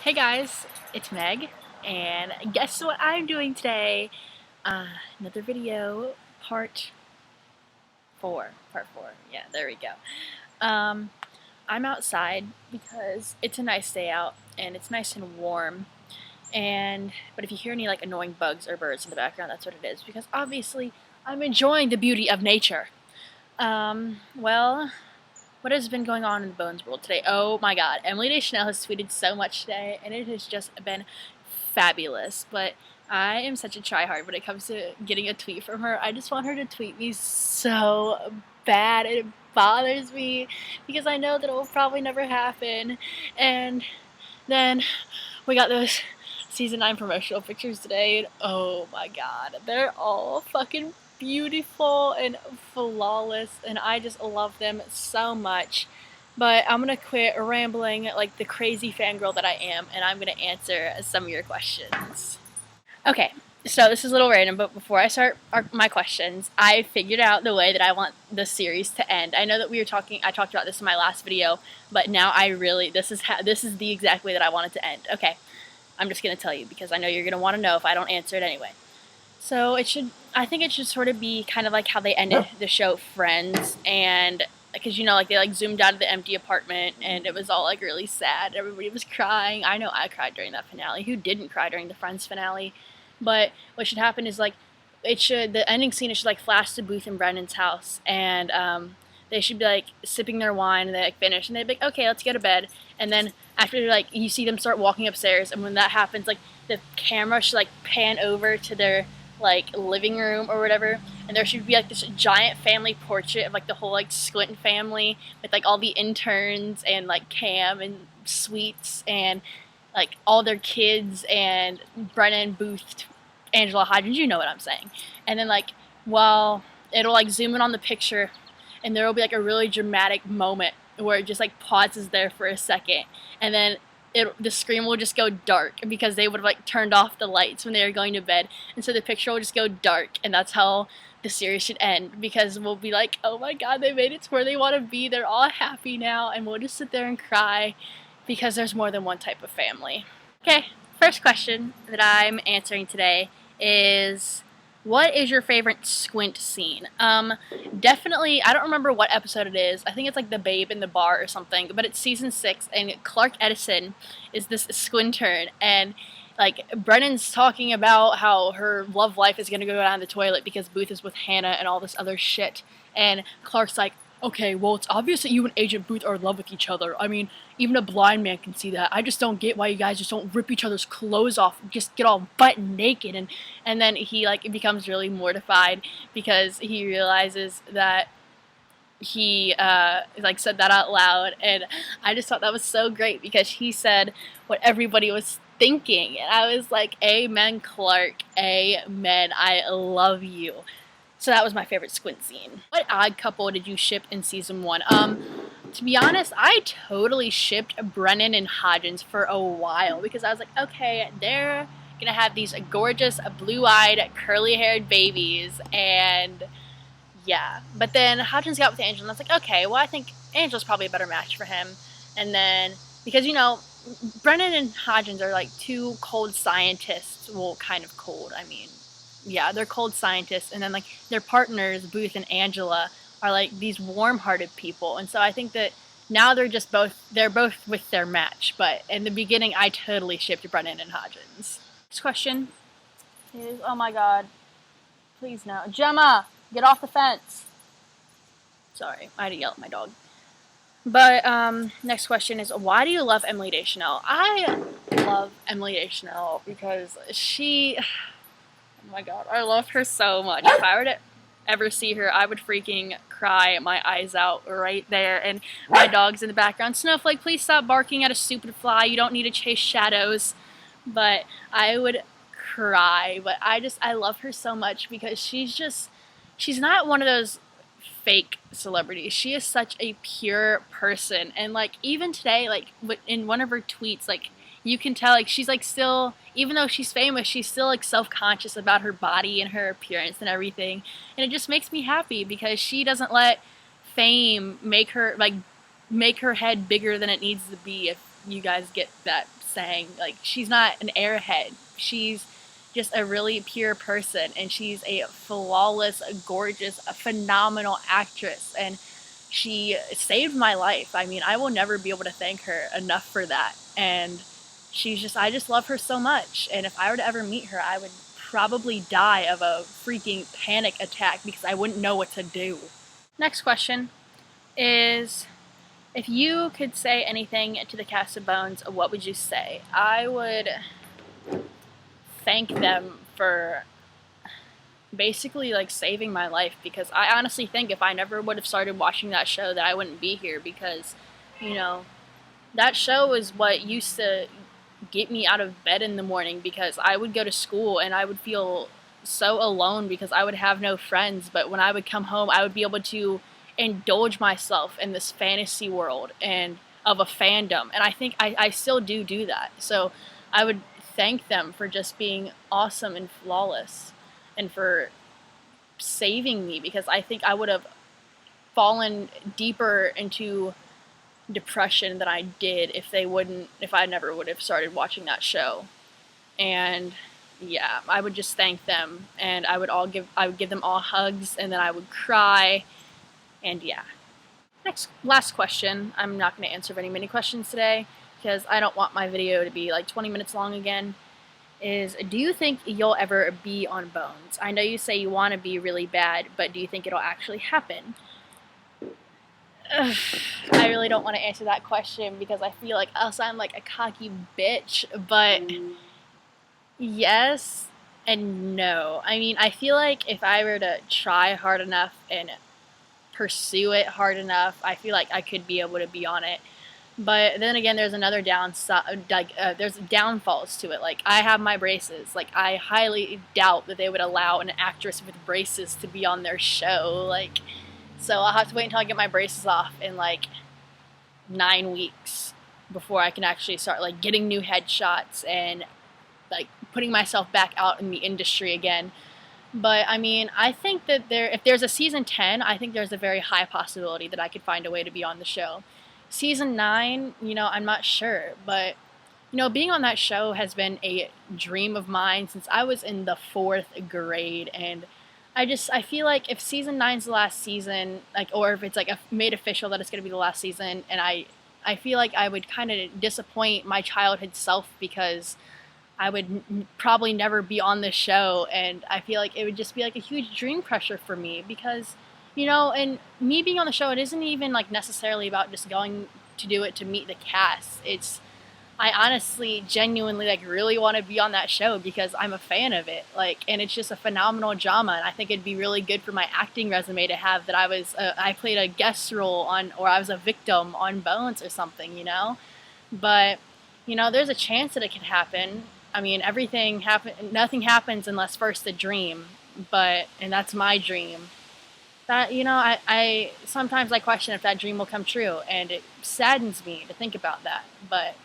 Hey guys, it's Meg, and guess what I'm doing today? Another video, part 4. Yeah, there we go. I'm outside because it's a nice day out, and it's nice and warm. But if you hear any like annoying bugs or birds in the background, that's what it is, because obviously I'm enjoying the beauty of nature. Well, what has been going on in the Bones world today? Oh my god, Emily Deschanel has tweeted so much today, and it has just been fabulous. But I am such a tryhard when it comes to getting a tweet from her. I just want her to tweet me so bad, and it bothers me because I know that it will probably never happen. And then we got those season 9 promotional pictures today, and oh my god, they're all fucking beautiful and flawless, and I just love them so much. But I'm gonna quit rambling like the crazy fangirl that I am, and I'm gonna answer some of your questions. Okay, so this is a little random, but before I start my questions, I figured out the way that I want the series to end. I know that I talked about this in my last video, but now this is the exact way that I want it to end. Okay, I'm just gonna tell you because I know you're gonna want to know if I don't answer it anyway. So I think it should sort of be kind of like how they ended the show Friends, and because like they like zoomed out of the empty apartment and it was all like really sad. Everybody was crying. I know I cried during that finale. Who didn't cry during the Friends finale? But what should happen is like the ending scene should like flash to Booth and Brennan's house, and they should be like sipping their wine, and they like finish, and they'd be like, okay, let's go to bed. And then after like you see them start walking upstairs, and when that happens, like the camera should like pan over to their like living room or whatever, and there should be like this giant family portrait of like the whole like Squint family with like all the interns and like Cam and Sweets and like all their kids and Brennan, Booth, Angela, Hodgins, you know what I'm saying. And then like it'll like zoom in on the picture, and there will be like a really dramatic moment where it just like pauses there for a second, and then the screen will just go dark because they would have like turned off the lights when they were going to bed, and so the picture will just go dark, and that's how the series should end, because we'll be like, oh my god, they made it to where they want to be, they're all happy now, and we'll just sit there and cry because there's more than one type of family. Okay, first question that I'm answering today is, what is your favorite Squint scene? Definitely, I don't remember what episode it is. I think it's like the babe in the bar or something, but it's season 6, and Clark Edison is this squintern, and like Brennan's talking about how her love life is gonna go down the toilet because Booth is with Hannah and all this other shit, and Clark's like, okay, well, it's obvious that you and Agent Booth are in love with each other. I mean, even a blind man can see that. I just don't get why you guys just don't rip each other's clothes off, just get all butt naked. And then he like becomes really mortified because he realizes that he like said that out loud, and I just thought that was so great because he said what everybody was thinking, and I was like, amen, Clark, amen, I love you. So that was my favorite Squint scene. What odd couple did you ship in season 1? To be honest, I totally shipped Brennan and Hodgins for a while because I was like, okay, they're gonna have these gorgeous blue-eyed, curly-haired babies, and yeah. But then Hodgins got with Angela, and I was like, okay, well, I think Angela's probably a better match for him. And then, because, Brennan and Hodgins are like two cold scientists. Well, kind of cold, I mean. Yeah, they're cold scientists, and then like their partners, Booth and Angela, are like these warm-hearted people, and so I think that now they're both with their match. But in the beginning, I totally shipped Brennan and Hodgins. Next question is, oh my god, please no, Gemma, get off the fence. Sorry, I had to yell at my dog. But next question is, why do you love Emily Deschanel? I love Emily Deschanel because she. Oh my god, I love her so much. If I were to ever see her, I would freaking cry my eyes out right there. And my dog's in the background. Snowflake, please stop barking at a stupid fly. You don't need to chase shadows. But I would cry. But I love her so much because she's not one of those fake celebrities. She is such a pure person. And like even today, like in one of her tweets, like you can tell like she's like still, even though she's famous, she's still like self-conscious about her body and her appearance and everything. And it just makes me happy because she doesn't let fame make her head bigger than it needs to be, if you guys get that saying. Like, she's not an airhead. She's just a really pure person, and she's a flawless, gorgeous, a phenomenal actress, and she saved my life. I mean, I will never be able to thank her enough for that. And I just love her so much. And if I were to ever meet her, I would probably die of a freaking panic attack because I wouldn't know what to do. Next question is, if you could say anything to the cast of Bones, what would you say? I would thank them for basically like saving my life, because I honestly think if I never would have started watching that show that I wouldn't be here, because, you know, that show is what used to get me out of bed in the morning, because I would go to school and I would feel so alone because I would have no friends, but when I would come home I would be able to indulge myself in this fantasy world and of a fandom, and I think I still do that. So I would thank them for just being awesome and flawless and for saving me, because I think I would have fallen deeper into depression than I did if I never would have started watching that show. And yeah, I would just thank them, and I would give them all hugs, and then I would cry. And yeah. Last question. I'm not going to answer very many questions today because I don't want my video to be like 20 minutes long again. Is, do you think you'll ever be on Bones? I know you say you want to be really bad, but do you think it'll actually happen? Ugh, I really don't want to answer that question because I feel like I'll sound like a cocky bitch, but yes and no. I mean, I feel like if I were to try hard enough and pursue it hard enough, I feel like I could be able to be on it. But then again, there's another downside, there's downfalls to it. Like, I have my braces. Like, I highly doubt that they would allow an actress with braces to be on their show. Like, so I'll have to wait until I get my braces off in like 9 weeks before I can actually start like getting new headshots and like putting myself back out in the industry again. But I mean, I think that if there's a season 10, I think there's a very high possibility that I could find a way to be on the show. Season 9, you know, I'm not sure, but you know, being on that show has been a dream of mine since I was in the 4th grade, and I feel like if season 9's the last season, like, or if it's like made official that it's going to be the last season, and I feel like I would kind of disappoint my childhood self because I would probably never be on the show, and I feel like it would just be like a huge dream crusher for me because, you know, and me being on the show, it isn't even like necessarily about just going to do it to meet the cast. I honestly, genuinely, like, really want to be on that show because I'm a fan of it, like, and it's just a phenomenal drama, and I think it'd be really good for my acting resume to have that I played a guest role on, or I was a victim on Bones or something, you know. But you know, there's a chance that it could happen. I mean, nothing happens unless first the dream, and that's my dream. That, you know, I sometimes I question if that dream will come true, and it saddens me to think about that, but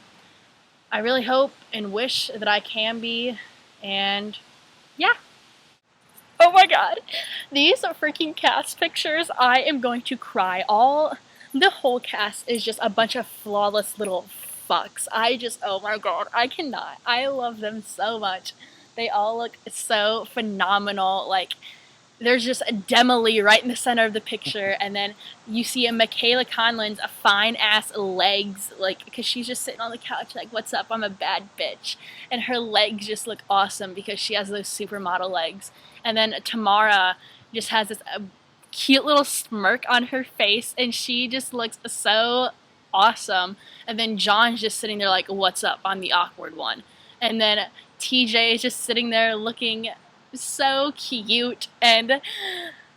I really hope and wish that I can be, and yeah. Oh my god, these freaking cast pictures, I am going to cry. The whole cast is just a bunch of flawless little fucks. Oh my god, I cannot. I love them so much. They all look so phenomenal. Like, there's just a Demi right in the center of the picture, and then you see a Michaela Conlin's fine-ass legs, like, because she's just sitting on the couch like, what's up, I'm a bad bitch, and her legs just look awesome because she has those supermodel legs. And then Tamara just has this cute little smirk on her face, and she just looks so awesome. And then John's just sitting there like, what's up, I'm the awkward one. And then TJ is just sitting there looking so cute, and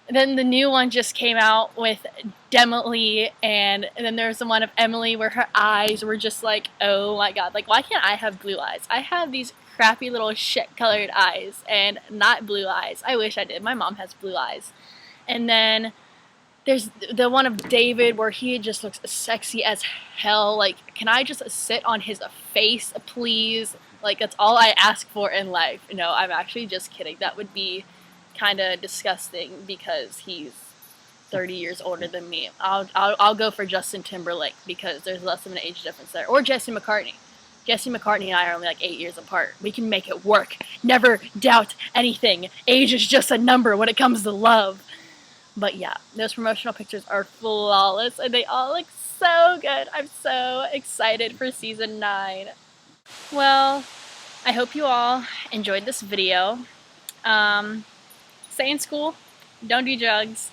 then the new one just came out with Demi, and then there's the one of Emily where her eyes were just like, oh my god, like, why can't I have blue eyes? I have these crappy little shit colored eyes and not blue eyes. I wish I did. My mom has blue eyes. And then there's the one of David where he just looks sexy as hell. Like, can I just sit on his face, please? Like, that's all I ask for in life. No, I'm actually just kidding. That would be kind of disgusting because he's 30 years older than me. I'll go for Justin Timberlake because there's less of an age difference there. Or Jesse McCartney. Jesse McCartney and I are only like 8 years apart. We can make it work. Never doubt anything. Age is just a number when it comes to love. But yeah, those promotional pictures are flawless and they all look so good. I'm so excited for season 9. Well, I hope you all enjoyed this video. Stay in school. Don't do drugs.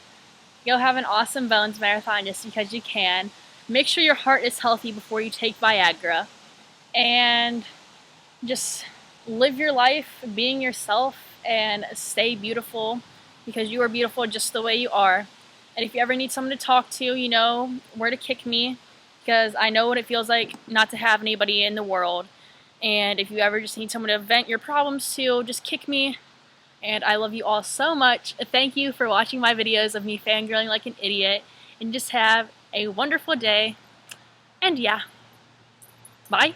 Go have an awesome Bones marathon just because you can. Make sure your heart is healthy before you take Viagra. And just live your life being yourself and stay beautiful because you are beautiful just the way you are. And if you ever need someone to talk to, you know where to kick me because I know what it feels like not to have anybody in the world. And if you ever just need someone to vent your problems to, just kick me. And I love you all so much. Thank you for watching my videos of me fangirling like an idiot. And just have a wonderful day. And yeah, bye.